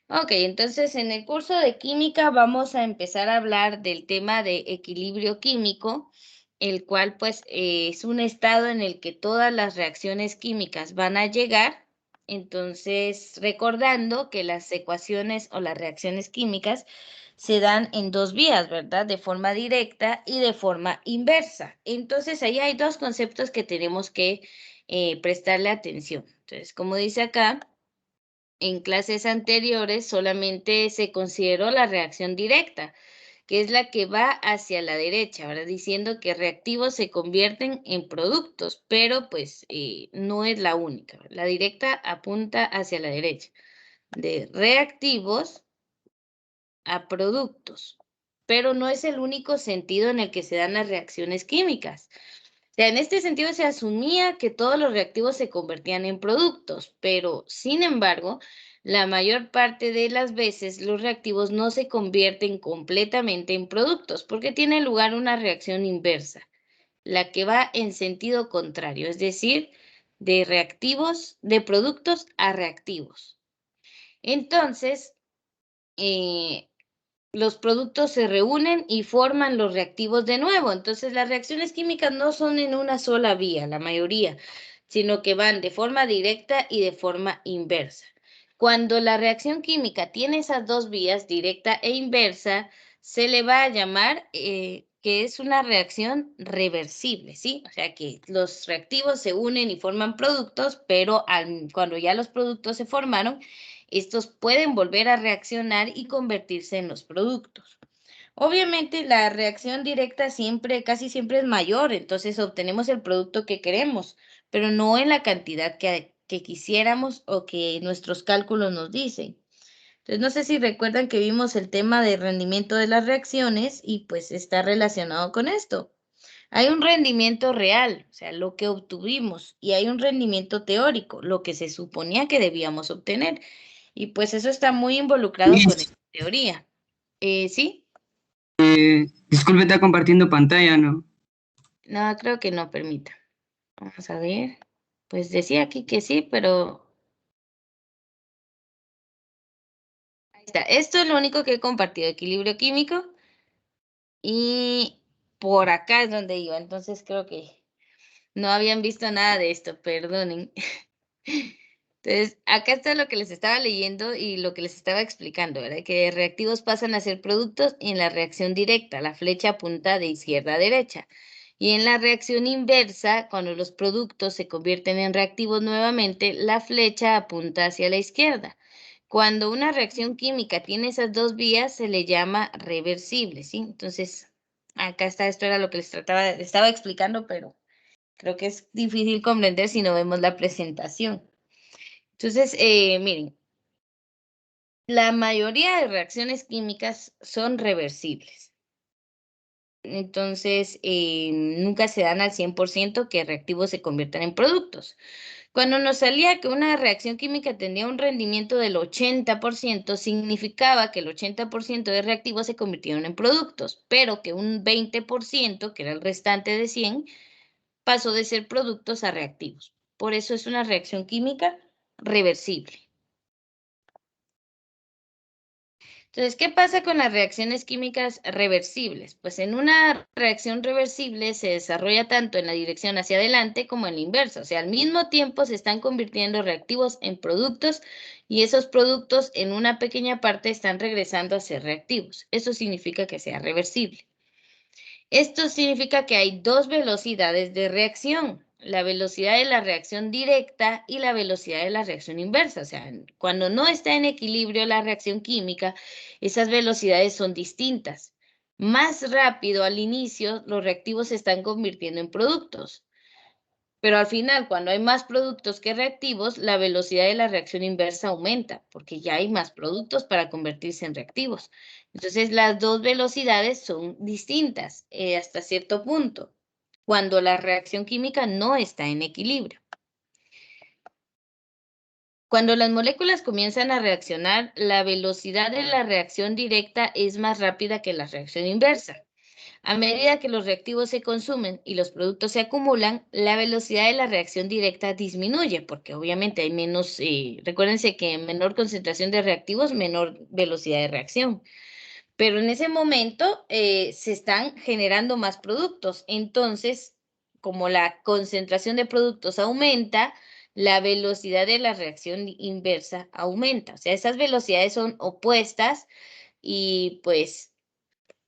Ok, entonces en el curso de química vamos a empezar a hablar del tema de equilibrio químico, el cual pues es un estado en el que todas las reacciones químicas van a llegar. Entonces, recordando que las ecuaciones o las reacciones químicas se dan en dos vías, ¿verdad? De forma directa y de forma inversa. Entonces, ahí hay dos conceptos que tenemos que prestarle atención. Entonces, como dice acá, en clases anteriores solamente se consideró la reacción directa, que es la que va hacia la derecha, ¿verdad? Diciendo que reactivos se convierten en productos, pero pues no es la única. La directa apunta hacia la derecha, de reactivos a productos, pero no es el único sentido en el que se dan las reacciones químicas. O sea, en este sentido se asumía que todos los reactivos se convertían en productos, pero sin embargo, la mayor parte de las veces los reactivos no se convierten completamente en productos porque tiene lugar una reacción inversa, la que va en sentido contrario, es decir, de reactivos, de productos a reactivos. Entonces, eh, los productos se reúnen y forman los reactivos de nuevo. Entonces, las reacciones químicas no son en una sola vía, la mayoría, sino que van de forma directa y de forma inversa. Cuando la reacción química tiene esas dos vías, directa e inversa, se le va a llamar que es una reacción reversible, ¿sí? O sea que los reactivos se unen y forman productos, pero cuando ya los productos se formaron, estos pueden volver a reaccionar y convertirse en los productos. Obviamente la reacción directa siempre, casi siempre es mayor, entonces obtenemos el producto que queremos, pero no en la cantidad que quisiéramos o que nuestros cálculos nos dicen. Entonces, no sé si recuerdan que vimos el tema de rendimiento de las reacciones y pues está relacionado con esto. Hay un rendimiento real, o sea, lo que obtuvimos, y hay un rendimiento teórico, lo que se suponía que debíamos obtener. Y pues eso está muy involucrado con Liz, esta teoría. ¿Sí? disculpe, está compartiendo pantalla, ¿no? No, creo que no permita. Vamos a ver. Pues decía aquí que sí, pero ahí está. Esto es lo único que he compartido, equilibrio químico. Y por acá es donde iba. Entonces creo que no habían visto nada de esto, perdonen. Entonces, acá está lo que les estaba leyendo y lo que les estaba explicando, ¿verdad? Que de reactivos pasan a ser productos en la reacción directa, la flecha apunta de izquierda a derecha. Y en la reacción inversa, cuando los productos se convierten en reactivos nuevamente, la flecha apunta hacia la izquierda. Cuando una reacción química tiene esas dos vías, se le llama reversible, ¿sí? Entonces, acá está, esto era lo que estaba explicando, pero creo que es difícil comprender si no vemos la presentación. Entonces, miren, la mayoría de reacciones químicas son reversibles. Entonces, nunca se dan al 100% que reactivos se conviertan en productos. Cuando nos salía que una reacción química tenía un rendimiento del 80%, significaba que el 80% de reactivos se convirtieron en productos, pero que un 20%, que era el restante de 100, pasó de ser productos a reactivos. Por eso es una reacción química reversible. Entonces, ¿qué pasa con las reacciones químicas reversibles? Pues en una reacción reversible se desarrolla tanto en la dirección hacia adelante como en la inversa. O sea, al mismo tiempo se están convirtiendo reactivos en productos y esos productos en una pequeña parte están regresando a ser reactivos. Eso significa que sea reversible. Esto significa que hay dos velocidades de reacción, la velocidad de la reacción directa y la velocidad de la reacción inversa. O sea, cuando no está en equilibrio la reacción química, esas velocidades son distintas. Más rápido al inicio, los reactivos se están convirtiendo en productos. Pero al final, cuando hay más productos que reactivos, la velocidad de la reacción inversa aumenta, porque ya hay más productos para convertirse en reactivos. Entonces, las dos velocidades son distintas hasta cierto punto, cuando la reacción química no está en equilibrio. Cuando las moléculas comienzan a reaccionar, la velocidad de la reacción directa es más rápida que la reacción inversa. A medida que los reactivos se consumen y los productos se acumulan, la velocidad de la reacción directa disminuye, porque obviamente hay menos, recuérdense que en menor concentración de reactivos, menor velocidad de reacción. Pero en ese momento se están generando más productos. Entonces, como la concentración de productos aumenta, la velocidad de la reacción inversa aumenta. O sea, esas velocidades son opuestas y pues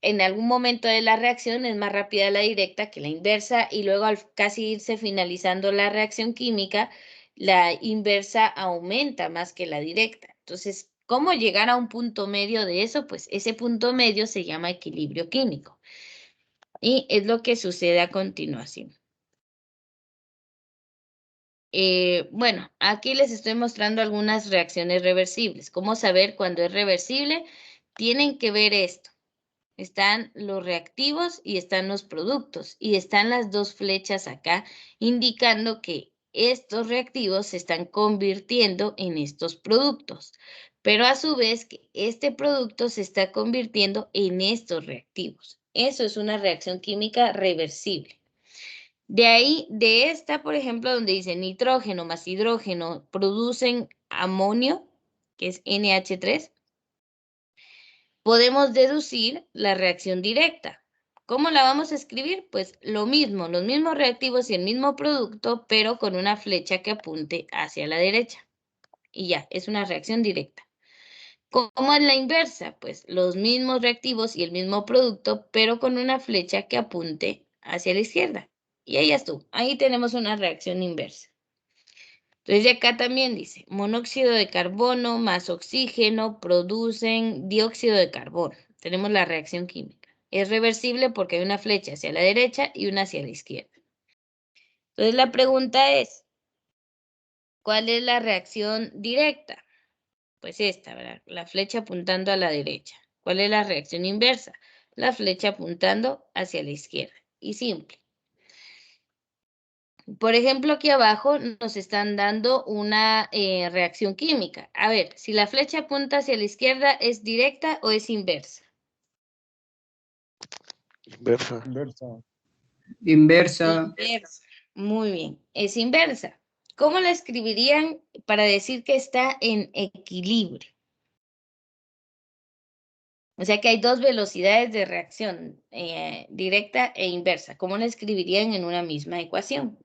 en algún momento de la reacción es más rápida la directa que la inversa y luego al casi irse finalizando la reacción química, la inversa aumenta más que la directa. Entonces, ¿cómo llegar a un punto medio de eso? Pues ese punto medio se llama equilibrio químico y es lo que sucede a continuación. Bueno, aquí les estoy mostrando algunas reacciones reversibles. ¿Cómo saber cuándo es reversible? Tienen que ver esto. Están los reactivos y están los productos. Y están las dos flechas acá indicando que estos reactivos se están convirtiendo en estos productos. Pero a su vez que este producto se está convirtiendo en estos reactivos. Eso es una reacción química reversible. De ahí, de esta, por ejemplo, donde dice nitrógeno más hidrógeno producen amonio, que es NH3, podemos deducir la reacción directa. ¿Cómo la vamos a escribir? Pues lo mismo, los mismos reactivos y el mismo producto, pero con una flecha que apunte hacia la derecha. Y ya, es una reacción directa. ¿Cómo es la inversa? Pues los mismos reactivos y el mismo producto, pero con una flecha que apunte hacia la izquierda. Y ahí estuvo. Ahí tenemos una reacción inversa. Entonces, de acá también dice, monóxido de carbono más oxígeno producen dióxido de carbono. Tenemos la reacción química. Es reversible porque hay una flecha hacia la derecha y una hacia la izquierda. Entonces, la pregunta es, ¿cuál es la reacción directa? Pues esta, ¿verdad? La flecha apuntando a la derecha. ¿Cuál es la reacción inversa? La flecha apuntando hacia la izquierda. Y simple. Por ejemplo, aquí abajo nos están dando una reacción química. A ver, si la flecha apunta hacia la izquierda, ¿es directa o es inversa? Inversa. Inversa. Inversa. Muy bien, es inversa. ¿Cómo la escribirían para decir que está en equilibrio? O sea que hay dos velocidades de reacción, directa e inversa. ¿Cómo la escribirían en una misma ecuación?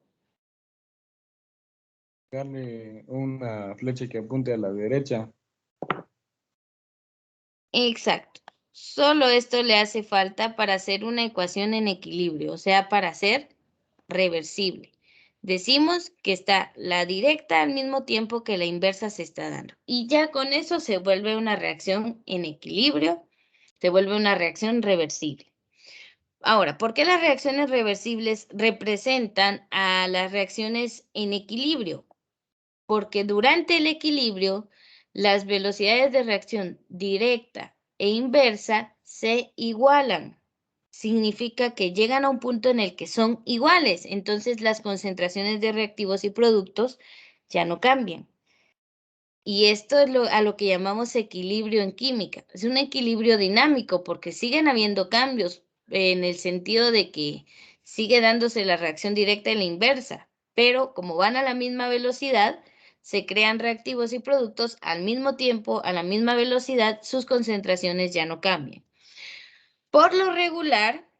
Darle una flecha que apunte a la derecha. Exacto. Solo esto le hace falta para hacer una ecuación en equilibrio, o sea, para ser reversible. Decimos que está la directa al mismo tiempo que la inversa se está dando. Y ya con eso se vuelve una reacción en equilibrio, se vuelve una reacción reversible. Ahora, ¿por qué las reacciones reversibles representan a las reacciones en equilibrio? Porque durante el equilibrio, las velocidades de reacción directa e inversa se igualan. Significa que llegan a un punto en el que son iguales, entonces las concentraciones de reactivos y productos ya no cambian. Y esto es a lo que llamamos equilibrio en química. Es un equilibrio dinámico porque siguen habiendo cambios en el sentido de que sigue dándose la reacción directa y la inversa, pero como van a la misma velocidad, se crean reactivos y productos al mismo tiempo, a la misma velocidad, sus concentraciones ya no cambian. Por lo regular,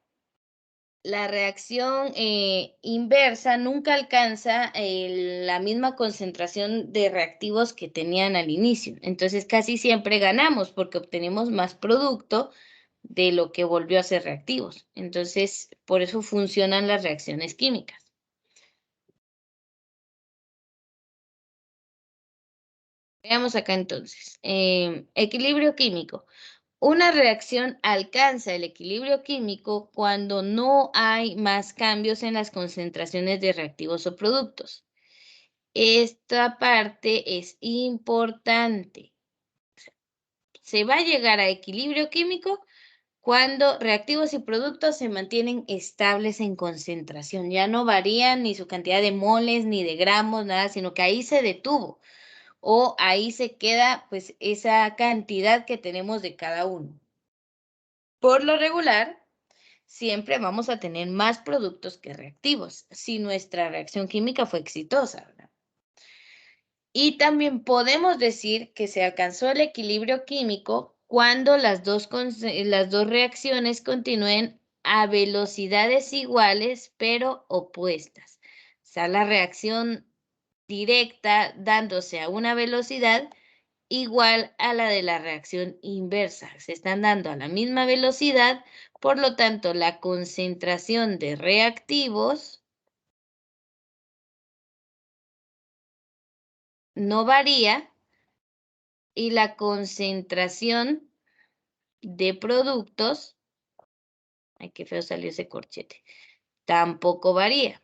la reacción inversa nunca alcanza la misma concentración de reactivos que tenían al inicio. Entonces casi siempre ganamos porque obtenemos más producto de lo que volvió a ser reactivos. Entonces, por eso funcionan las reacciones químicas. Veamos acá entonces. Equilibrio químico. Una reacción alcanza el equilibrio químico cuando no hay más cambios en las concentraciones de reactivos o productos. Esta parte es importante. Se va a llegar a equilibrio químico cuando reactivos y productos se mantienen estables en concentración. Ya no varían ni su cantidad de moles ni de gramos, nada, sino que ahí se detuvo o ahí se queda pues esa cantidad que tenemos de cada uno. Por lo regular, siempre vamos a tener más productos que reactivos si nuestra reacción química fue exitosa, ¿verdad? Y también podemos decir que se alcanzó el equilibrio químico cuando las dos reacciones continúen a velocidades iguales pero opuestas. O sea, la reacción directa dándose a una velocidad igual a la de la reacción inversa. Se están dando a la misma velocidad, por lo tanto, la concentración de reactivos no varía y la concentración de productos, ay, qué feo salió ese corchete, tampoco varía.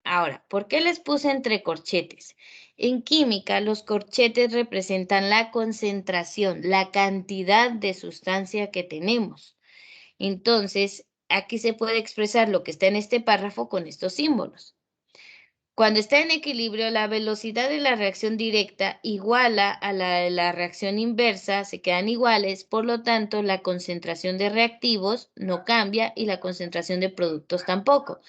Ahora, ¿por qué les puse entre corchetes? En química, los corchetes representan la concentración, la cantidad de sustancia que tenemos. Entonces, aquí se puede expresar lo que está en este párrafo con estos símbolos. Cuando está en equilibrio, la velocidad de la reacción directa iguala a la de la reacción inversa, se quedan iguales, por lo tanto, la concentración de reactivos no cambia y la concentración de productos tampoco.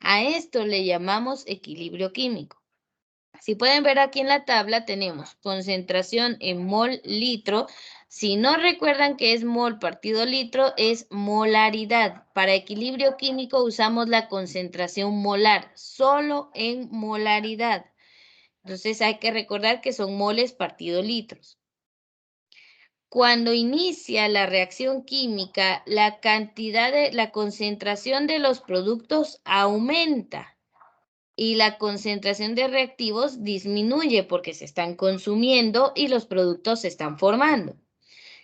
A esto le llamamos equilibrio químico. Si pueden ver aquí en la tabla tenemos concentración en mol litro. Si no recuerdan que es mol partido litro, es molaridad. Para equilibrio químico usamos la concentración molar, solo en molaridad. Entonces hay que recordar que son moles partido litros. Cuando inicia la reacción química, la concentración de los productos aumenta y la concentración de reactivos disminuye porque se están consumiendo y los productos se están formando.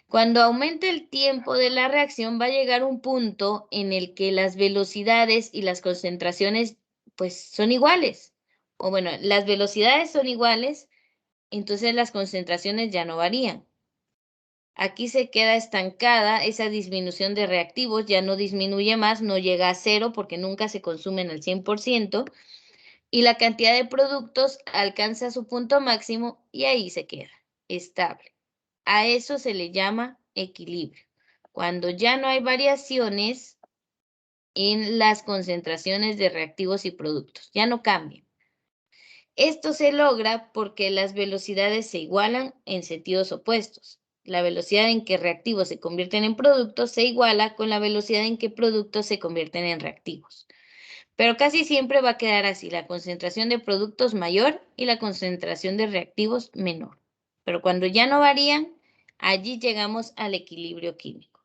Cuando aumente el tiempo de la reacción va a llegar un punto en el que las velocidades y las concentraciones pues son iguales. O bueno, las velocidades son iguales, entonces las concentraciones ya no varían. Aquí se queda estancada esa disminución de reactivos, ya no disminuye más, no llega a cero porque nunca se consumen al 100%. Y la cantidad de productos alcanza su punto máximo y ahí se queda, estable. A eso se le llama equilibrio. Cuando ya no hay variaciones en las concentraciones de reactivos y productos, ya no cambian. Esto se logra porque las velocidades se igualan en sentidos opuestos. La velocidad en que reactivos se convierten en productos se iguala con la velocidad en que productos se convierten en reactivos. Pero casi siempre va a quedar así, la concentración de productos mayor y la concentración de reactivos menor. Pero cuando ya no varían, allí llegamos al equilibrio químico.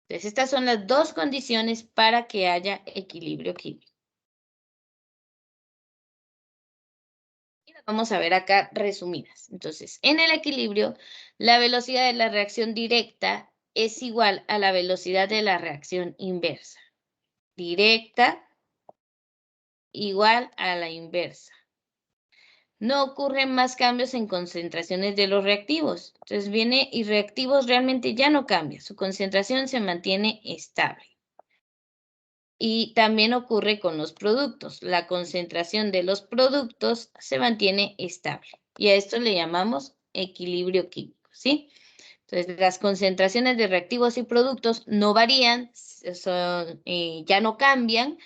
Entonces, estas son las dos condiciones para que haya equilibrio químico. Y las vamos a ver acá resumidas. Entonces, en el equilibrio, la velocidad de la reacción directa es igual a la velocidad de la reacción inversa. Directa igual a la inversa. No ocurren más cambios en concentraciones de los reactivos. Entonces viene y reactivos realmente ya no cambia, su concentración se mantiene estable. Y también ocurre con los productos. La concentración de los productos se mantiene estable. Y a esto le llamamos equilibrio químico, ¿sí? Entonces las concentraciones de reactivos y productos no varían, ya no cambian,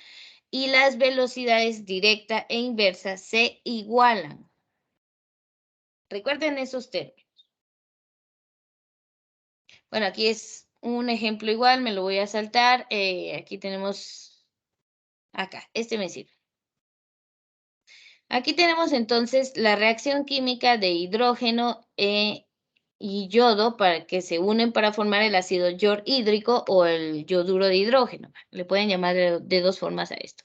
y las velocidades directa e inversa se igualan. Recuerden esos términos. Bueno, aquí es un ejemplo igual, me lo voy a saltar. Aquí tenemos, acá, este me sirve. Aquí tenemos entonces la reacción química de hidrógeno y yodo para que se unen para formar el ácido hídrico o el yoduro de hidrógeno. Le pueden llamar de dos formas a esto.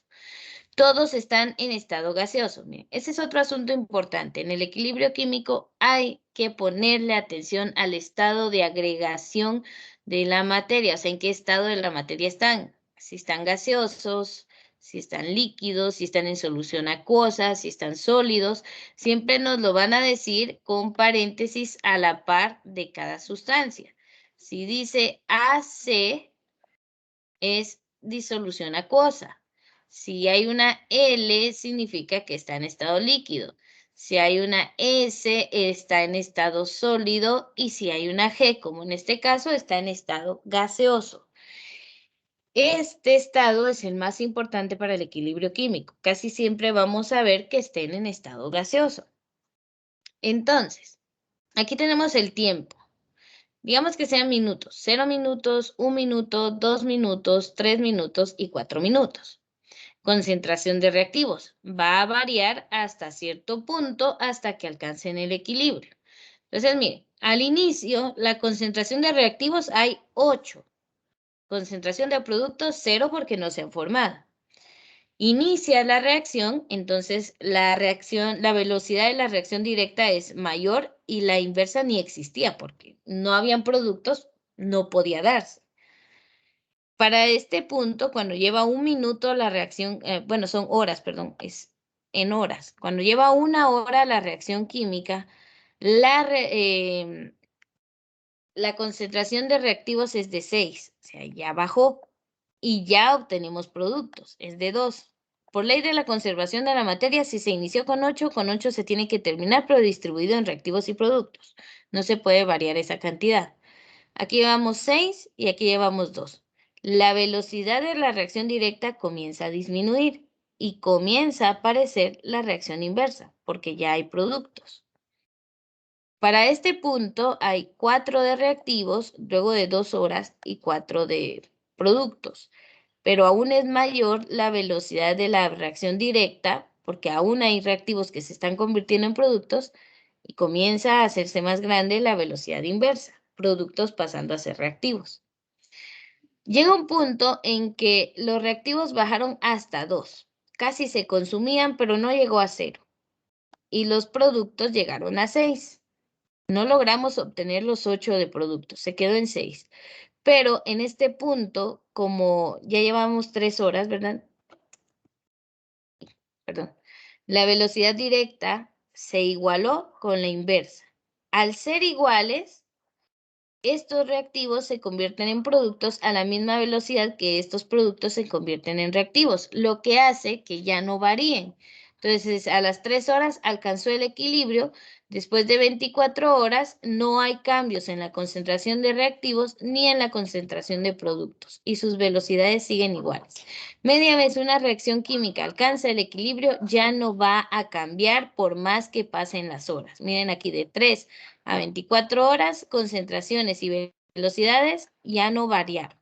Todos están en estado gaseoso. Miren, ese es otro asunto importante. En el equilibrio químico hay que ponerle atención al estado de agregación de la materia, o sea, en qué estado de la materia están. Si están gaseosos, si están líquidos, si están en solución acuosa, si están sólidos. Siempre nos lo van a decir con paréntesis a la par de cada sustancia. Si dice AC, es disolución acuosa. Si hay una L, significa que está en estado líquido. Si hay una S, está en estado sólido. Y si hay una G, como en este caso, está en estado gaseoso. Este estado es el más importante para el equilibrio químico. Casi siempre vamos a ver que estén en estado gaseoso. Entonces, aquí tenemos el tiempo. Digamos que sean minutos. 0 minutos, 1 minuto, 2 minutos, 3 minutos y 4 minutos. Concentración de reactivos. Va a variar hasta cierto punto hasta que alcancen el equilibrio. Entonces, miren, al inicio, la concentración de reactivos hay 8. Concentración de productos, 0 porque no se han formado. Inicia la reacción, entonces la velocidad de la reacción directa es mayor y la inversa ni existía porque no habían productos, no podía darse. Para este punto, cuando lleva 1 minuto la reacción, bueno, son horas, perdón, es en horas. Cuando lleva 1 hora la reacción química, la concentración de reactivos es de 6, o sea, ya bajó y ya obtenemos productos, es de 2. Por ley de la conservación de la materia, si se inició con 8 se tiene que terminar, pero distribuido en reactivos y productos. No se puede variar esa cantidad. Aquí llevamos 6 y aquí llevamos 2. La velocidad de la reacción directa comienza a disminuir y comienza a aparecer la reacción inversa, porque ya hay productos. Para este punto hay 4 de reactivos, luego de 2 horas, y 4 de productos. Pero aún es mayor la velocidad de la reacción directa, porque aún hay reactivos que se están convirtiendo en productos, y comienza a hacerse más grande la velocidad inversa, productos pasando a ser reactivos. Llega un punto en que los reactivos bajaron hasta 2. Casi se consumían, pero no llegó a 0. Y los productos llegaron a 6. No logramos obtener los 8 de productos, se quedó en 6. Pero en este punto, como ya llevamos 3 horas, ¿verdad? Perdón. La velocidad directa se igualó con la inversa. Al ser iguales, estos reactivos se convierten en productos a la misma velocidad que estos productos se convierten en reactivos, lo que hace que ya no varíen. Entonces, a las 3 horas alcanzó el equilibrio. Después de 24 horas no hay cambios en la concentración de reactivos ni en la concentración de productos y sus velocidades siguen iguales. Media vez una reacción química alcanza el equilibrio, ya no va a cambiar por más que pasen las horas. Miren aquí de 3 a 24 horas, concentraciones y velocidades ya no variaron.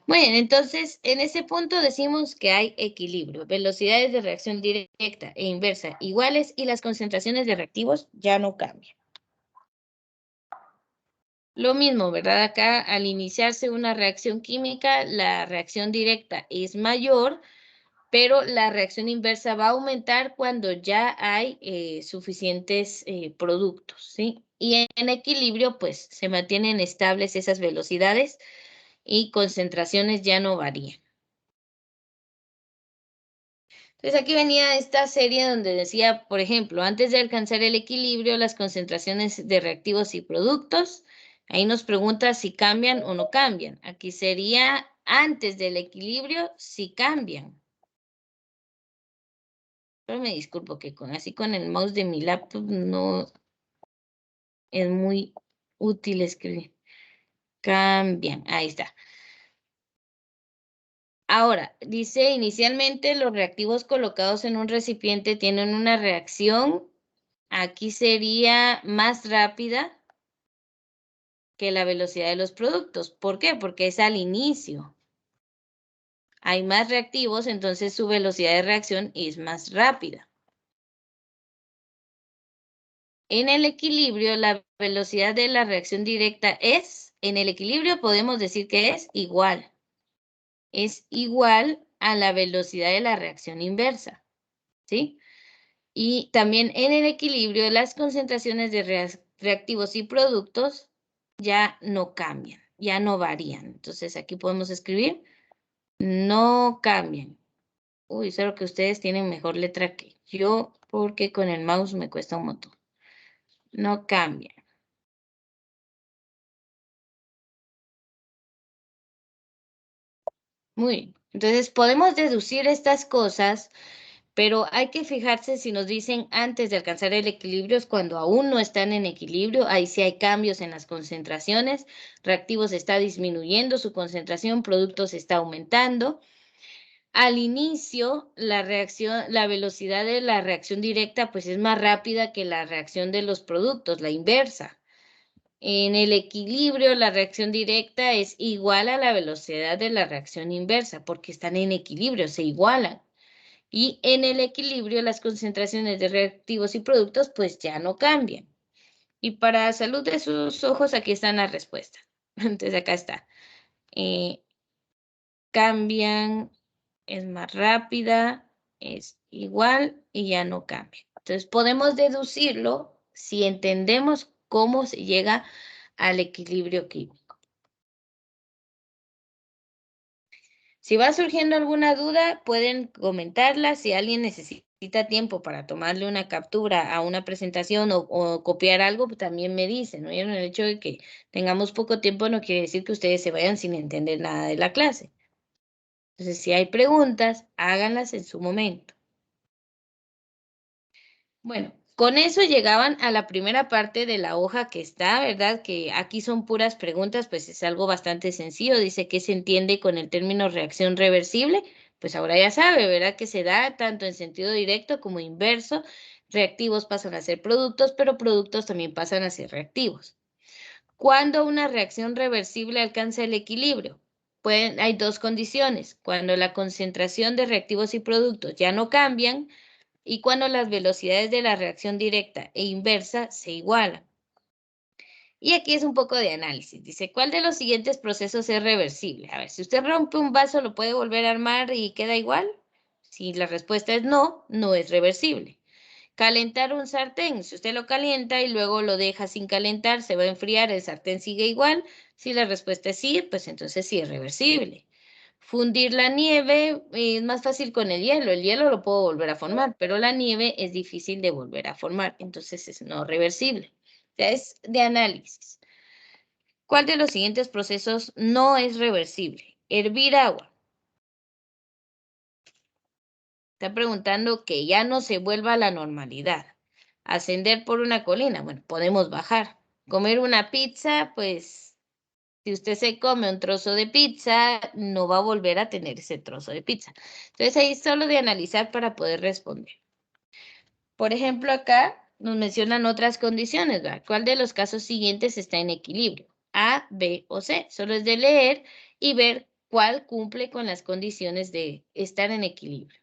Muy bien, entonces en ese punto decimos que hay equilibrio, velocidades de reacción directa e inversa iguales y las concentraciones de reactivos ya no cambian. Lo mismo, ¿verdad? Acá al iniciarse una reacción química, la reacción directa es mayor, pero la reacción inversa va a aumentar cuando ya hay suficientes productos, ¿sí? Y en equilibrio, pues se mantienen estables esas velocidades y concentraciones ya no varían. Entonces aquí venía esta serie donde decía, por ejemplo, antes de alcanzar el equilibrio, las concentraciones de reactivos y productos. Ahí nos pregunta si cambian o no cambian. Aquí sería antes del equilibrio, si cambian. Pero me disculpo que así con el mouse de mi laptop no es muy útil escribir. Cambian, ahí está. Ahora, dice inicialmente los reactivos colocados en un recipiente tienen una reacción, aquí sería más rápida que la velocidad de los productos. ¿Por qué? Porque es al inicio. Hay más reactivos, entonces su velocidad de reacción es más rápida. En el equilibrio, la velocidad de la reacción directa en el equilibrio podemos decir que es igual. Es igual a la velocidad de la reacción inversa, ¿sí? Y también en el equilibrio, las concentraciones de reactivos y productos ya no cambian, ya no varían. Entonces aquí podemos escribir, no cambian. Uy, solo que ustedes tienen mejor letra que yo, porque con el mouse me cuesta un montón. No cambian. Muy bien. Entonces, podemos deducir estas cosas, pero hay que fijarse si nos dicen antes de alcanzar el equilibrio, es cuando aún no están en equilibrio, ahí sí hay cambios en las concentraciones, reactivos está disminuyendo su concentración, productos está aumentando. Al inicio, la velocidad de la reacción directa, pues es más rápida que la reacción de los productos, la inversa. En el equilibrio, la reacción directa es igual a la velocidad de la reacción inversa, porque están en equilibrio, se igualan. Y en el equilibrio, las concentraciones de reactivos y productos, pues ya no cambian. Y para salud de sus ojos, aquí están las respuestas. Entonces, acá está. Cambian, es más rápida, es igual y ya no cambia. Entonces, podemos deducirlo si entendemos cómo se llega al equilibrio químico. Si va surgiendo alguna duda, pueden comentarla. Si alguien necesita tiempo para tomarle una captura a una presentación o copiar algo, pues también me dicen, ¿no? El hecho de que tengamos poco tiempo no quiere decir que ustedes se vayan sin entender nada de la clase. Entonces, si hay preguntas, háganlas en su momento. Bueno, con eso llegaban a la primera parte de la hoja que está, ¿verdad? Que aquí son puras preguntas, pues es algo bastante sencillo. Dice que se entiende con el término reacción reversible. Pues ahora ya sabe, ¿verdad? Que se da tanto en sentido directo como inverso. Reactivos pasan a ser productos, pero productos también pasan a ser reactivos. ¿Cuándo una reacción reversible alcanza el equilibrio? Hay dos condiciones. Cuando la concentración de reactivos y productos ya no cambian, y cuando las velocidades de la reacción directa e inversa se igualan. Y aquí es un poco de análisis. Dice, ¿cuál de los siguientes procesos es reversible? A ver, si usted rompe un vaso, ¿lo puede volver a armar y queda igual? Si la respuesta es no, no es reversible. Calentar un sartén, si usted lo calienta y luego lo deja sin calentar, se va a enfriar, el sartén sigue igual. Si la respuesta es sí, pues entonces sí es reversible. Fundir la nieve es más fácil con el hielo lo puedo volver a formar, pero la nieve es difícil de volver a formar, entonces es no reversible. O sea, es de análisis. ¿Cuál de los siguientes procesos no es reversible? Hervir agua. Está preguntando que ya no se vuelva a la normalidad. Ascender por una colina, bueno, podemos bajar. Comer una pizza, pues si usted se come un trozo de pizza, no va a volver a tener ese trozo de pizza. Entonces ahí solo de analizar para poder responder. Por ejemplo, acá nos mencionan otras condiciones, ¿verdad? ¿Cuál de los casos siguientes está en equilibrio? A, B o C. Solo es de leer y ver cuál cumple con las condiciones de estar en equilibrio.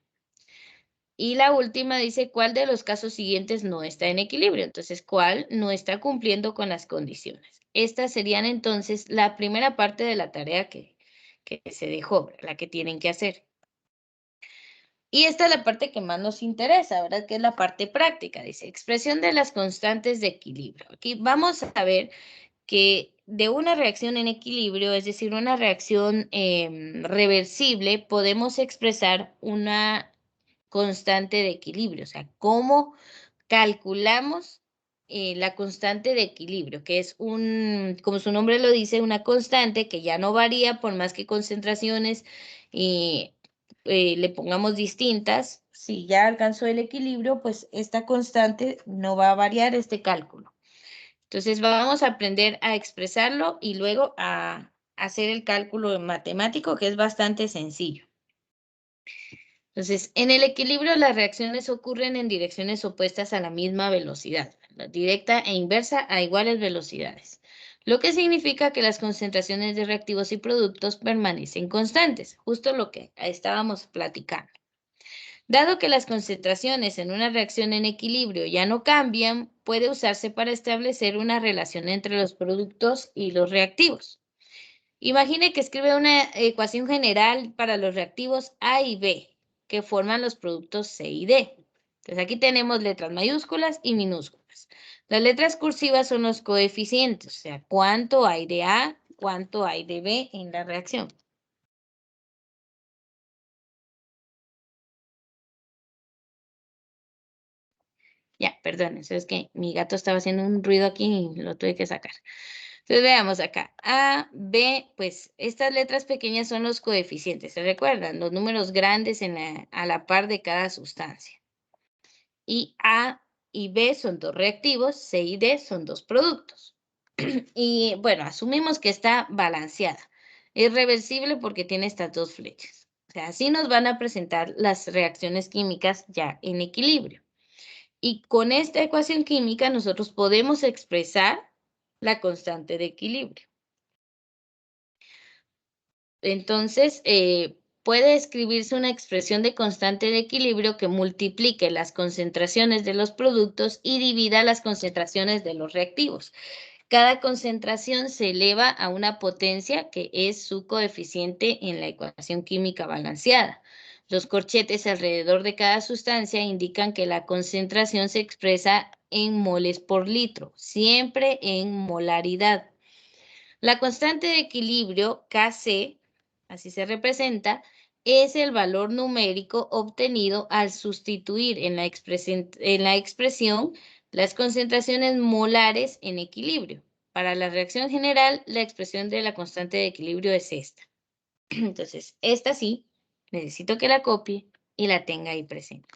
Y la última dice cuál de los casos siguientes no está en equilibrio. Entonces, cuál no está cumpliendo con las condiciones. Estas serían entonces la primera parte de la tarea que se dejó, la que tienen que hacer. Y esta es la parte que más nos interesa, ¿verdad? Que es la parte práctica. Dice, expresión de las constantes de equilibrio. Aquí vamos a ver que de una reacción en equilibrio, es decir, una reacción reversible, podemos expresar una constante de equilibrio. O sea, cómo calculamos la constante de equilibrio, que es como su nombre lo dice, una constante que ya no varía por más que concentraciones le pongamos distintas. Si ya alcanzó el equilibrio, pues esta constante no va a variar este cálculo. Entonces vamos a aprender a expresarlo y luego a hacer el cálculo matemático, que es bastante sencillo. Entonces, en el equilibrio las reacciones ocurren en direcciones opuestas a la misma velocidad, la directa e inversa a iguales velocidades, lo que significa que las concentraciones de reactivos y productos permanecen constantes, justo lo que estábamos platicando. Dado que las concentraciones en una reacción en equilibrio ya no cambian, puede usarse para establecer una relación entre los productos y los reactivos. Imagine que escribe una ecuación general para los reactivos A y B, que forman los productos C y D. Entonces aquí tenemos letras mayúsculas y minúsculas. Las letras cursivas son los coeficientes, o sea, cuánto hay de A, cuánto hay de B en la reacción. Ya, perdón, eso es que mi gato estaba haciendo un ruido aquí y lo tuve que sacar. Entonces veamos acá. A, B, pues estas letras pequeñas son los coeficientes. ¿Se recuerdan? Los números grandes a la par de cada sustancia. Y A y B son dos reactivos, C y D son dos productos. Y bueno, asumimos que está balanceada. Es reversible porque tiene estas dos flechas. O sea, así nos van a presentar las reacciones químicas ya en equilibrio. Y con esta ecuación química nosotros podemos expresar la constante de equilibrio. Entonces, puede escribirse una expresión de constante de equilibrio que multiplique las concentraciones de los productos y divida las concentraciones de los reactivos. Cada concentración se eleva a una potencia que es su coeficiente en la ecuación química balanceada. Los corchetes alrededor de cada sustancia indican que la concentración se expresa en moles por litro, siempre en molaridad. La constante de equilibrio, Kc, así se representa, es el valor numérico obtenido al sustituir en la expresión las concentraciones molares en equilibrio. Para la reacción general, la expresión de la constante de equilibrio es esta. Entonces, esta sí, necesito que la copie y la tenga ahí presente.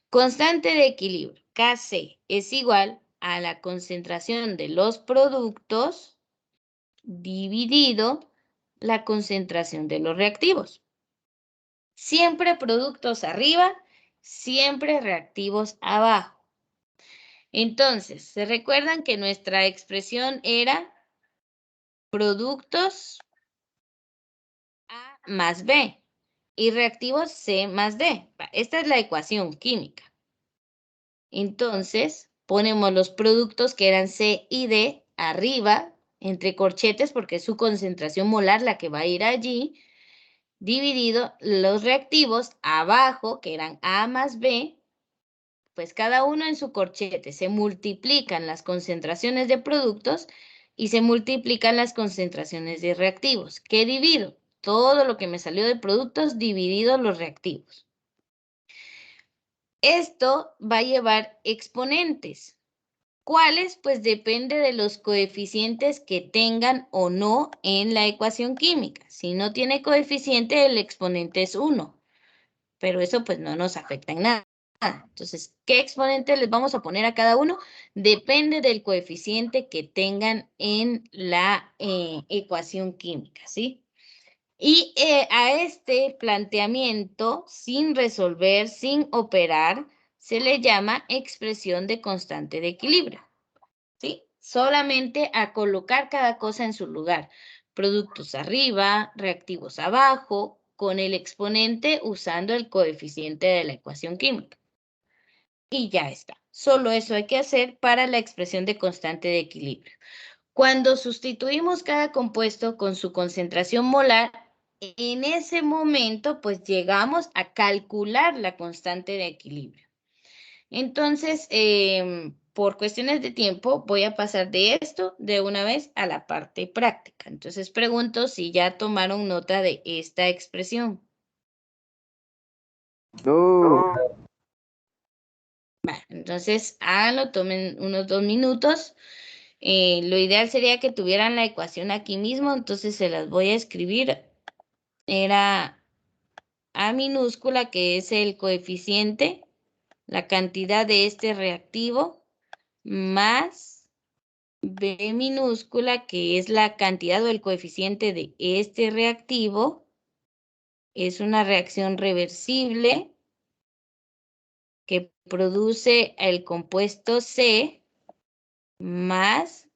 Constante de equilibrio, Kc, es igual a la concentración de los productos dividido la concentración de los reactivos. Siempre productos arriba, siempre reactivos abajo. Entonces, ¿se recuerdan que nuestra expresión era productos A más B y reactivos C más D? Esta es la ecuación química. Entonces, ponemos los productos que eran C y D arriba, entre corchetes, porque es su concentración molar la que va a ir allí, dividido los reactivos abajo, que eran A más B, pues cada uno en su corchete. Se multiplican las concentraciones de productos y se multiplican las concentraciones de reactivos. ¿Qué divido? Todo lo que me salió de productos dividido los reactivos. Esto va a llevar exponentes. ¿Cuáles? Pues depende de los coeficientes que tengan o no en la ecuación química. Si no tiene coeficiente, el exponente es 1. Pero eso pues no nos afecta en nada. Entonces, ¿qué exponente les vamos a poner a cada uno? Depende del coeficiente que tengan en la ecuación química, ¿sí? Y a este planteamiento, sin resolver, sin operar, se le llama expresión de constante de equilibrio, ¿sí? Solamente a colocar cada cosa en su lugar. Productos arriba, reactivos abajo, con el exponente usando el coeficiente de la ecuación química. Y ya está. Solo eso hay que hacer para la expresión de constante de equilibrio. Cuando sustituimos cada compuesto con su concentración molar, en ese momento pues llegamos a calcular la constante de equilibrio. Entonces, por cuestiones de tiempo, voy a pasar de esto de una vez a la parte práctica. Entonces, pregunto si ya tomaron nota de esta expresión. No. Vale, entonces, háganlo, tomen unos 2 minutos. Lo ideal sería que tuvieran la ecuación aquí mismo, entonces se las voy a escribir. Era A minúscula, que es el coeficiente, la cantidad de este reactivo, más B minúscula, que es la cantidad o el coeficiente de este reactivo. Es una reacción reversible que produce el compuesto C más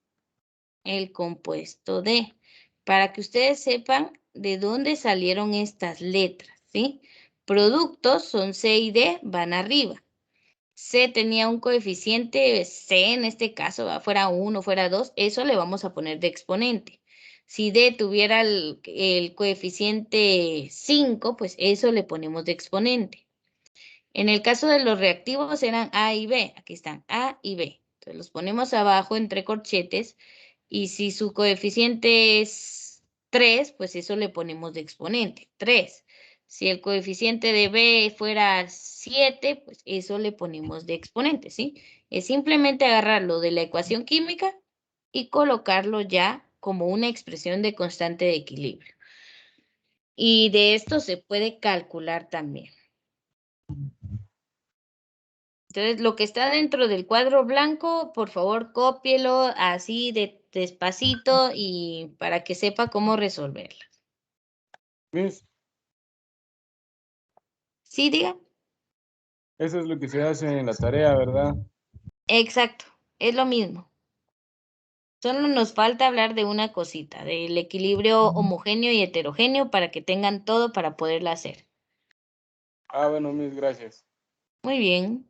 el compuesto D. Para que ustedes sepan de dónde salieron estas letras, ¿sí? Productos son C y D, van arriba. C tenía un coeficiente C, en este caso, fuera 1, fuera 2, eso le vamos a poner de exponente. Si D tuviera el coeficiente 5, pues eso le ponemos de exponente. En el caso de los reactivos eran A y B, aquí están A y B. Entonces los ponemos abajo entre corchetes y si su coeficiente es 3, pues eso le ponemos de exponente, 3. Si el coeficiente de B fuera 7, pues eso le ponemos de exponente, ¿sí? Es simplemente agarrar lo de la ecuación química y colocarlo ya como una expresión de constante de equilibrio. Y de esto se puede calcular también. Entonces, lo que está dentro del cuadro blanco, por favor, cópielo así despacito y para que sepa cómo resolverla. Miss, ¿Sí, diga? eso es lo que se hace en la tarea, ¿verdad? Exacto, es lo mismo. Solo nos falta hablar de una cosita, del equilibrio homogéneo y heterogéneo para que tengan todo para poderla hacer. Ah, bueno, Miss, gracias. Muy bien.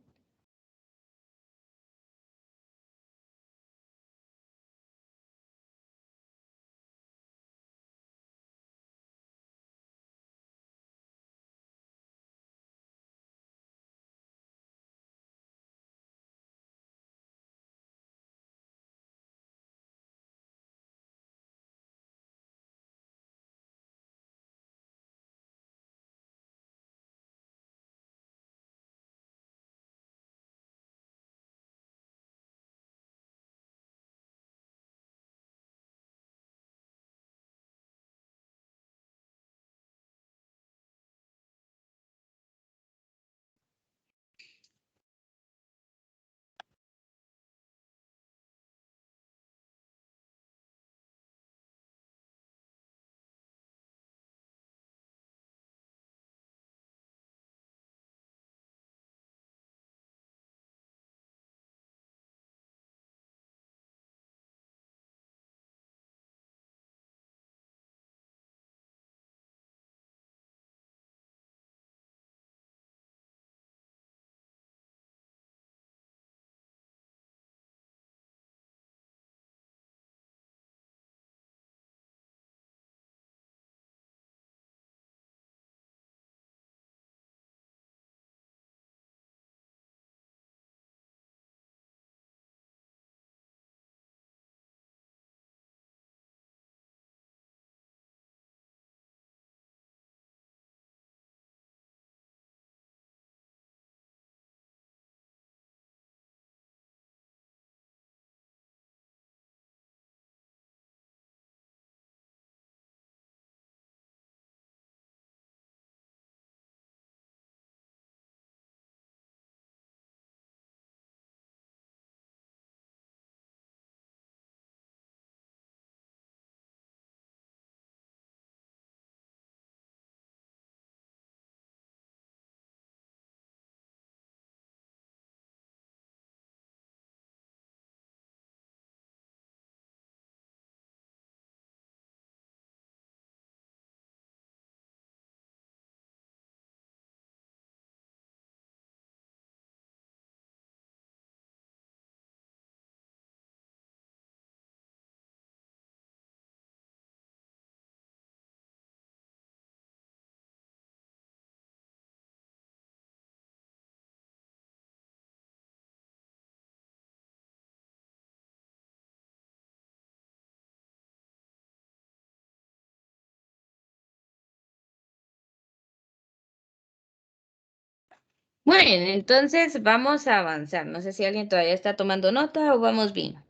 Muy bien, entonces vamos a avanzar. No sé si alguien todavía está tomando nota o vamos bien.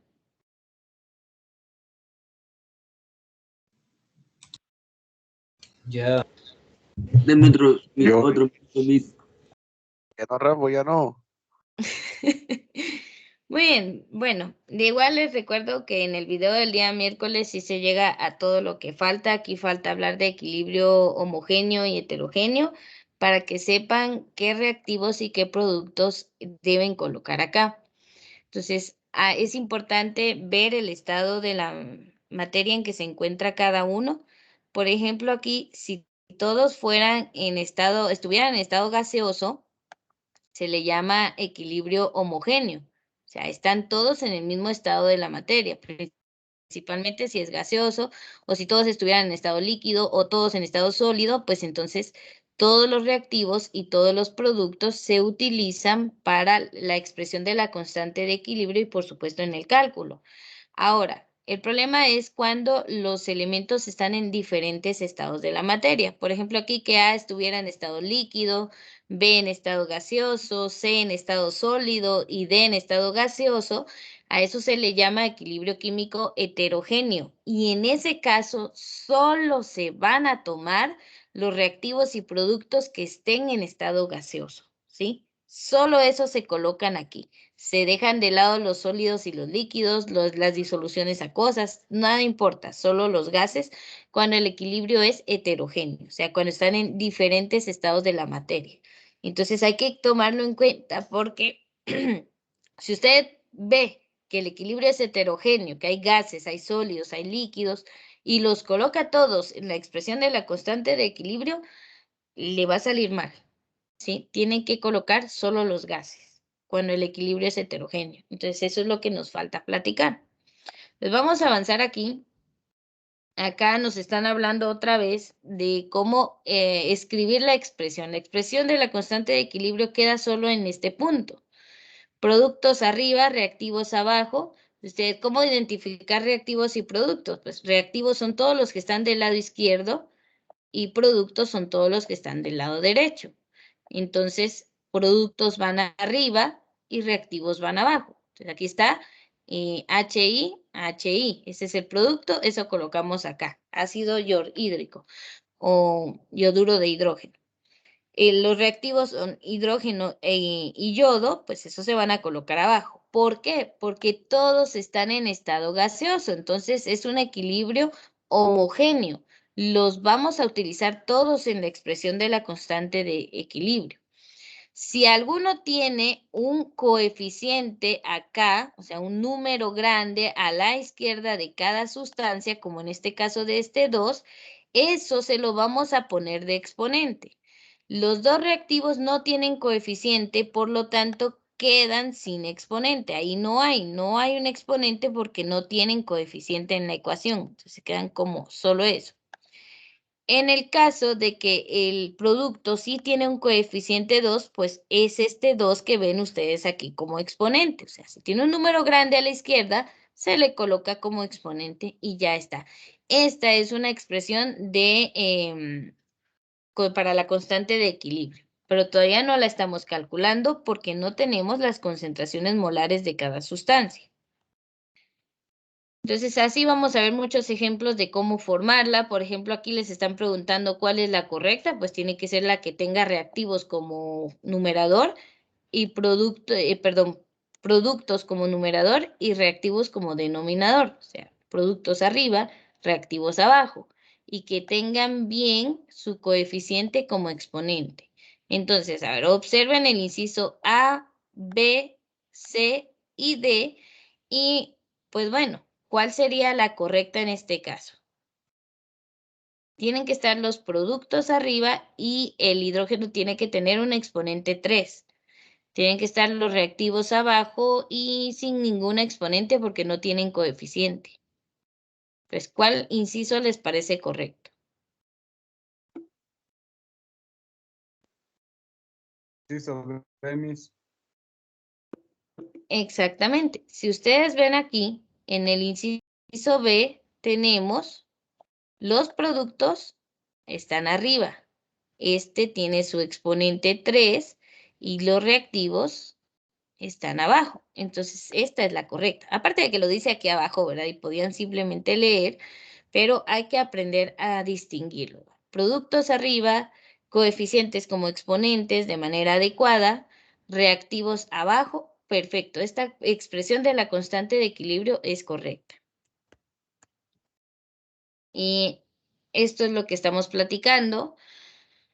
Ya. Deme otro, Yo. otro Miss. Ya no, Rambo, ya no. Muy bien, bueno, de igual les recuerdo que en el video del día miércoles sí se llega a todo lo que falta. Aquí falta hablar de equilibrio homogéneo y heterogéneo para que sepan qué reactivos y qué productos deben colocar acá. Entonces, es importante ver el estado de la materia en que se encuentra cada uno. Por ejemplo, aquí, si todos estuvieran en estado gaseoso, se le llama equilibrio homogéneo. O sea, están todos en el mismo estado de la materia, principalmente si es gaseoso o si todos estuvieran en estado líquido o todos en estado sólido, pues entonces todos los reactivos y todos los productos se utilizan para la expresión de la constante de equilibrio y por supuesto en el cálculo. Ahora, el problema es cuando los elementos están en diferentes estados de la materia. Por ejemplo, aquí que A estuviera en estado líquido, B en estado gaseoso, C en estado sólido y D en estado gaseoso, a eso se le llama equilibrio químico heterogéneo. Y en ese caso, solo se van a tomar los reactivos y productos que estén en estado gaseoso, ¿sí? Solo eso se colocan aquí. Se dejan de lado los sólidos y los líquidos, las disoluciones acuosas, nada importa, solo los gases cuando el equilibrio es heterogéneo, o sea, cuando están en diferentes estados de la materia. Entonces hay que tomarlo en cuenta porque si usted ve que el equilibrio es heterogéneo, que hay gases, hay sólidos, hay líquidos, y los coloca todos en la expresión de la constante de equilibrio, le va a salir mal, ¿sí? Tienen que colocar solo los gases cuando el equilibrio es heterogéneo. Entonces eso es lo que nos falta platicar. Pues vamos a avanzar aquí. Acá nos están hablando otra vez de cómo escribir la expresión. La expresión de la constante de equilibrio queda solo en este punto. Productos arriba, reactivos abajo. ¿Cómo identificar reactivos y productos? Pues reactivos son todos los que están del lado izquierdo y productos son todos los que están del lado derecho. Entonces, productos van arriba y reactivos van abajo. Entonces, aquí está HI, HI. Ese es el producto, eso colocamos acá. Ácido hídrico o yoduro de hidrógeno. Los reactivos son hidrógeno y yodo, pues eso se van a colocar abajo. ¿Por qué? Porque todos están en estado gaseoso, entonces es un equilibrio homogéneo. Los vamos a utilizar todos en la expresión de la constante de equilibrio. Si alguno tiene un coeficiente acá, o sea, un número grande a la izquierda de cada sustancia, como en este caso de este 2, eso se lo vamos a poner de exponente. Los dos reactivos no tienen coeficiente, por lo tanto, quedan sin exponente. Ahí no hay un exponente porque no tienen coeficiente en la ecuación. Entonces, quedan como solo eso. En el caso de que el producto sí tiene un coeficiente 2, pues es este 2 que ven ustedes aquí como exponente. O sea, si tiene un número grande a la izquierda, se le coloca como exponente y ya está. Esta es una expresión para la constante de equilibrio, pero todavía no la estamos calculando porque no tenemos las concentraciones molares de cada sustancia. Entonces, así vamos a ver muchos ejemplos de cómo formarla. Por ejemplo, aquí les están preguntando cuál es la correcta, pues tiene que ser la que tenga reactivos como numerador y productos como numerador y reactivos como denominador. O sea, productos arriba, reactivos abajo. Y que tengan bien su coeficiente como exponente. Entonces, a ver, observen el inciso A, B, C y D. Y, pues bueno, ¿cuál sería la correcta en este caso? Tienen que estar los productos arriba y el hidrógeno tiene que tener un exponente 3. Tienen que estar los reactivos abajo y sin ningún exponente porque no tienen coeficiente. Pues, ¿cuál inciso les parece correcto? Sí, sobre mis. Exactamente. Si ustedes ven aquí, en el inciso B tenemos los productos están arriba. Este tiene su exponente 3 y los reactivos están abajo. Entonces, esta es la correcta. Aparte de que lo dice aquí abajo, ¿verdad? Y podían simplemente leer, pero hay que aprender a distinguirlo. Productos arriba, coeficientes como exponentes de manera adecuada, reactivos abajo, perfecto. Esta expresión de la constante de equilibrio es correcta. Y esto es lo que estamos platicando.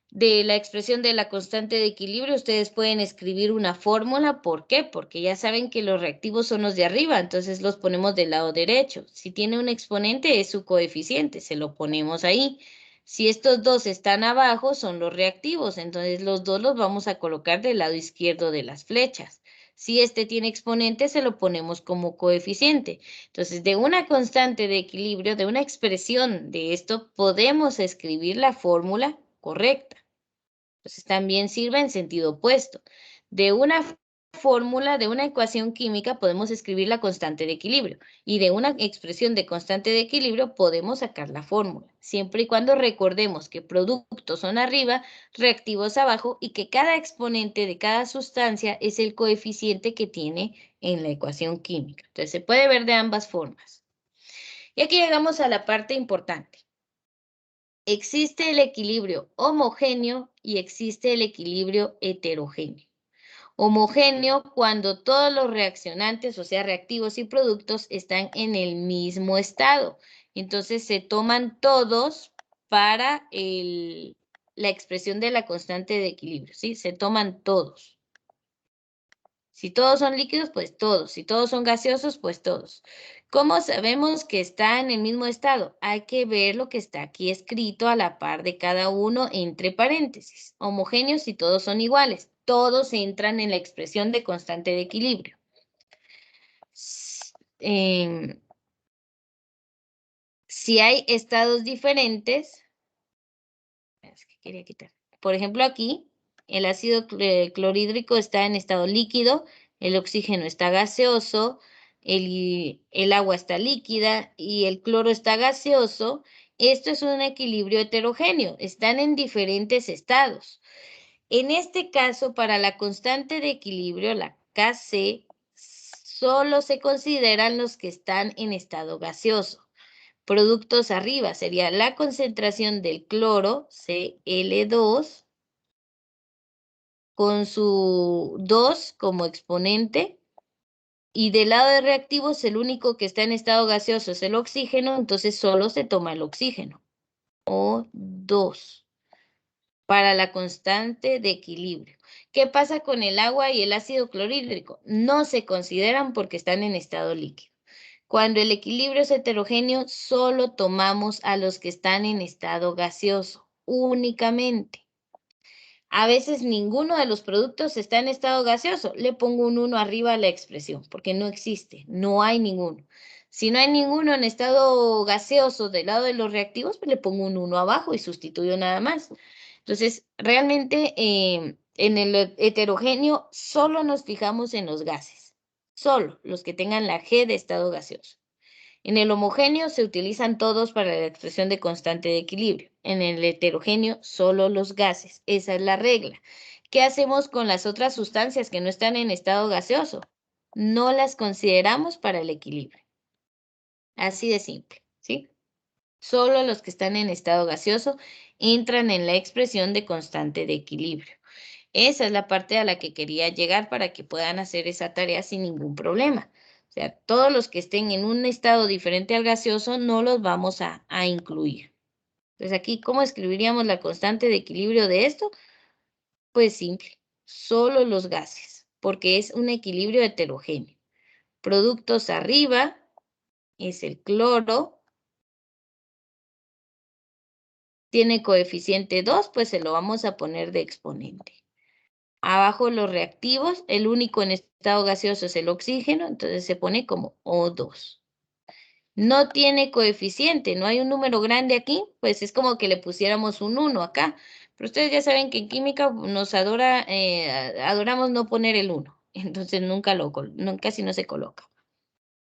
De la expresión de la constante de equilibrio, ustedes pueden escribir una fórmula. ¿Por qué? Porque ya saben que los reactivos son los de arriba, entonces los ponemos del lado derecho. Si tiene un exponente, es su coeficiente, se lo ponemos ahí. Si estos dos están abajo, son los reactivos, entonces los dos los vamos a colocar del lado izquierdo de las flechas. Si este tiene exponente, se lo ponemos como coeficiente. Entonces, de una constante de equilibrio, de una expresión de esto, podemos escribir la fórmula correcta. Entonces también sirve en sentido opuesto. De una fórmula de una ecuación química podemos escribir la constante de equilibrio y de una expresión de constante de equilibrio podemos sacar la fórmula, siempre y cuando recordemos que productos son arriba, reactivos abajo y que cada exponente de cada sustancia es el coeficiente que tiene en la ecuación química. Entonces se puede ver de ambas formas. Y aquí llegamos a la parte importante. Existe el equilibrio homogéneo y existe el equilibrio heterogéneo. Homogéneo cuando todos los reaccionantes, o sea, reactivos y productos, están en el mismo estado. Entonces se toman todos para la expresión de la constante de equilibrio, ¿sí? Se toman todos. Si todos son líquidos, pues todos. Si todos son gaseosos, pues todos. ¿Cómo sabemos que está en el mismo estado? Hay que ver lo que está aquí escrito a la par de cada uno entre paréntesis. Homogéneos si todos son iguales. Todos entran en la expresión de constante de equilibrio. Si hay estados diferentes, es que quería quitar. Por ejemplo, aquí el ácido clorhídrico está en estado líquido, el oxígeno está gaseoso, el agua está líquida y el cloro está gaseoso. Esto es un equilibrio heterogéneo, están en diferentes estados. En este caso, para la constante de equilibrio, la Kc, solo se consideran los que están en estado gaseoso. Productos arriba sería la concentración del cloro, Cl2, con su 2 como exponente. Y del lado de reactivos, el único que está en estado gaseoso es el oxígeno, entonces solo se toma el oxígeno, O2, para la constante de equilibrio. ¿Qué pasa con el agua y el ácido clorhídrico? No se consideran porque están en estado líquido. Cuando el equilibrio es heterogéneo, solo tomamos a los que están en estado gaseoso, únicamente. A veces ninguno de los productos está en estado gaseoso. Le pongo un 1 arriba a la expresión, porque no existe, no hay ninguno. Si no hay ninguno en estado gaseoso del lado de los reactivos, pues le pongo un 1 abajo y sustituyo nada más. Entonces, realmente en el heterogéneo solo nos fijamos en los gases, solo los que tengan la G de estado gaseoso. En el homogéneo se utilizan todos para la expresión de constante de equilibrio. En el heterogéneo, solo los gases. Esa es la regla. ¿Qué hacemos con las otras sustancias que no están en estado gaseoso? No las consideramos para el equilibrio. Así de simple, ¿sí? Solo los que están en estado gaseoso entran en la expresión de constante de equilibrio. Esa es la parte a la que quería llegar para que puedan hacer esa tarea sin ningún problema. O sea, todos los que estén en un estado diferente al gaseoso no los vamos a incluir. Entonces aquí, ¿cómo escribiríamos la constante de equilibrio de esto? Pues simple, solo los gases, porque es un equilibrio heterogéneo. Productos arriba es el cloro. Tiene coeficiente 2, pues se lo vamos a poner de exponente. Abajo los reactivos, el único en estado gaseoso es el oxígeno, entonces se pone como O2. No tiene coeficiente, no hay un número grande aquí, pues es como que le pusiéramos un 1 acá. Pero ustedes ya saben que en química nos adoramos no poner el 1, entonces casi no se coloca.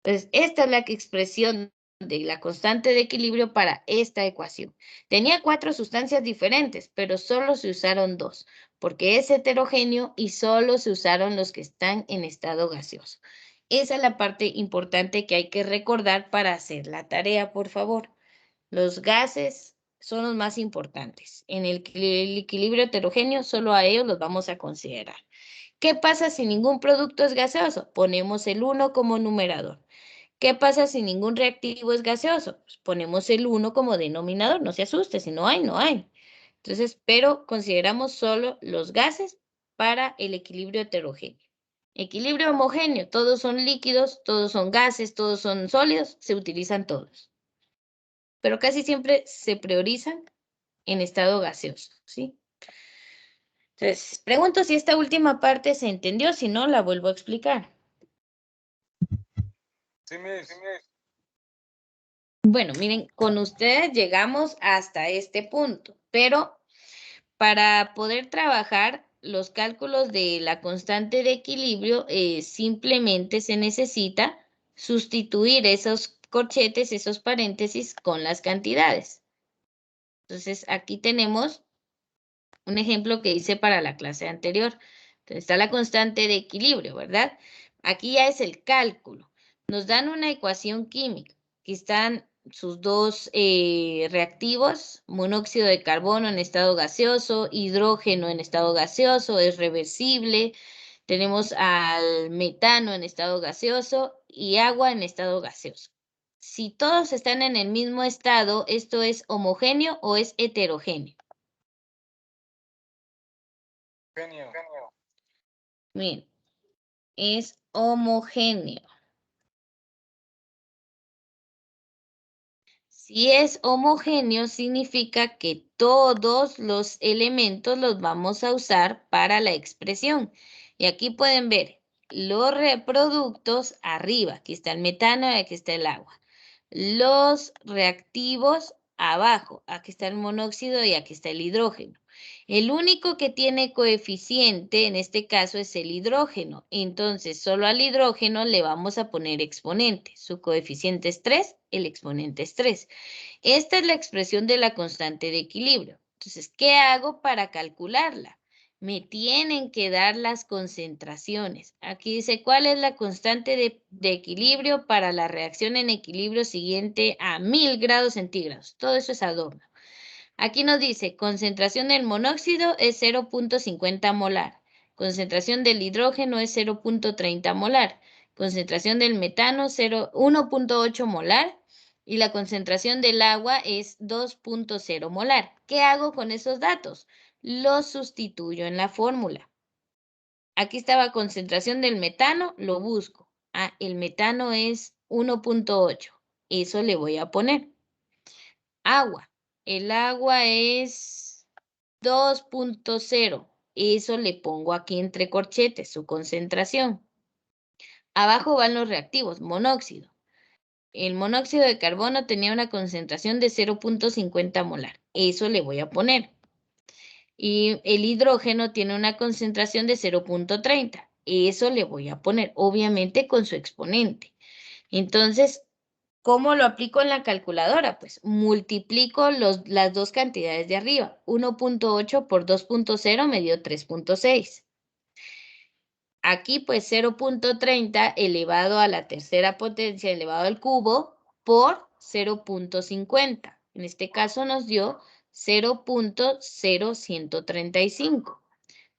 Entonces, esta es la expresión de la constante de equilibrio para esta ecuación. Tenía 4 sustancias diferentes, pero solo se usaron 2, porque es heterogéneo y solo se usaron los que están en estado gaseoso. Esa es la parte importante que hay que recordar para hacer la tarea, por favor. Los gases son los más importantes. En el equilibrio heterogéneo, solo a ellos los vamos a considerar. ¿Qué pasa si ningún producto es gaseoso? Ponemos el 1 como numerador. ¿Qué pasa si ningún reactivo es gaseoso? Pues ponemos el 1 como denominador, no se asuste, si no hay, no hay. Entonces, pero consideramos solo los gases para el equilibrio heterogéneo. Equilibrio homogéneo, todos son líquidos, todos son gases, todos son sólidos, se utilizan todos. Pero casi siempre se priorizan en estado gaseoso, ¿sí? Entonces, pregunto si esta última parte se entendió, si no, la vuelvo a explicar. Sí, Bueno, miren, con ustedes llegamos hasta este punto, pero para poder trabajar los cálculos de la constante de equilibrio, simplemente se necesita sustituir esos corchetes, esos paréntesis con las cantidades. Entonces, aquí tenemos un ejemplo que hice para la clase anterior. Entonces, está la constante de equilibrio, ¿verdad? Aquí ya es el cálculo. Nos dan una ecuación química. Aquí están sus dos reactivos, monóxido de carbono en estado gaseoso, hidrógeno en estado gaseoso, es reversible. Tenemos al metano en estado gaseoso y agua en estado gaseoso. Si todos están en el mismo estado, ¿esto es homogéneo o es heterogéneo? Bien, es homogéneo. Si es homogéneo, significa que todos los elementos los vamos a usar para la expresión. Y aquí pueden ver los reproductos arriba. Aquí está el metano y aquí está el agua. Los reactivos abajo. Aquí está el monóxido y aquí está el hidrógeno. El único que tiene coeficiente en este caso es el hidrógeno. Entonces, solo al hidrógeno le vamos a poner exponente. Su coeficiente es 3, el exponente es 3. Esta es la expresión de la constante de equilibrio. Entonces, ¿qué hago para calcularla? Me tienen que dar las concentraciones. Aquí dice, ¿cuál es la constante de equilibrio para la reacción en equilibrio siguiente a 1000 grados centígrados? Todo eso es adorno. Aquí nos dice, concentración del monóxido es 0.50 molar. Concentración del hidrógeno es 0.30 molar. Concentración del metano 1.8 molar. Y la concentración del agua es 2.0 molar. ¿Qué hago con esos datos? Los sustituyo en la fórmula. Aquí estaba concentración del metano, lo busco. Ah, el metano es 1.8. Eso le voy a poner. Agua. El agua es 2.0. Eso le pongo aquí entre corchetes, su concentración. Abajo van los reactivos, monóxido. El monóxido de carbono tenía una concentración de 0.50 molar. Eso le voy a poner. Y el hidrógeno tiene una concentración de 0.30. Eso le voy a poner, obviamente con su exponente. Entonces, ¿cómo lo aplico en la calculadora? Pues multiplico las dos cantidades de arriba. 1.8 por 2.0 me dio 3.6. Aquí pues 0.30 elevado a la tercera potencia elevado al cubo por 0.50. En este caso nos dio 0.0135.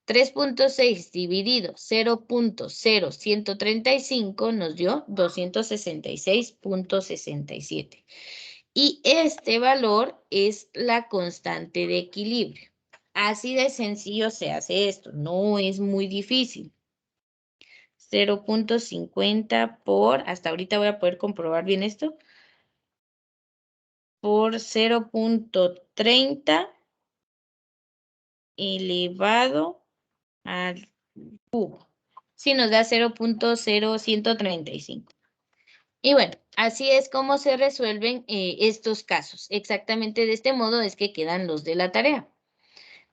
3.6 dividido 0.0135 nos dio 266.67. Y este valor es la constante de equilibrio. Así de sencillo se hace esto, no es muy difícil. 0.50 por, hasta ahorita voy a poder comprobar bien esto, por 0.30 elevado al cubo. Sí, nos da 0.0135. Y bueno, así es como se resuelven estos casos. Exactamente de este modo es que quedan los de la tarea.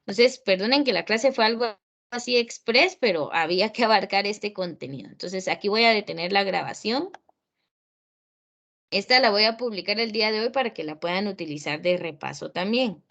Entonces, perdonen que la clase fue algo así express, pero había que abarcar este contenido. Entonces, aquí voy a detener la grabación. Esta la voy a publicar el día de hoy para que la puedan utilizar de repaso también.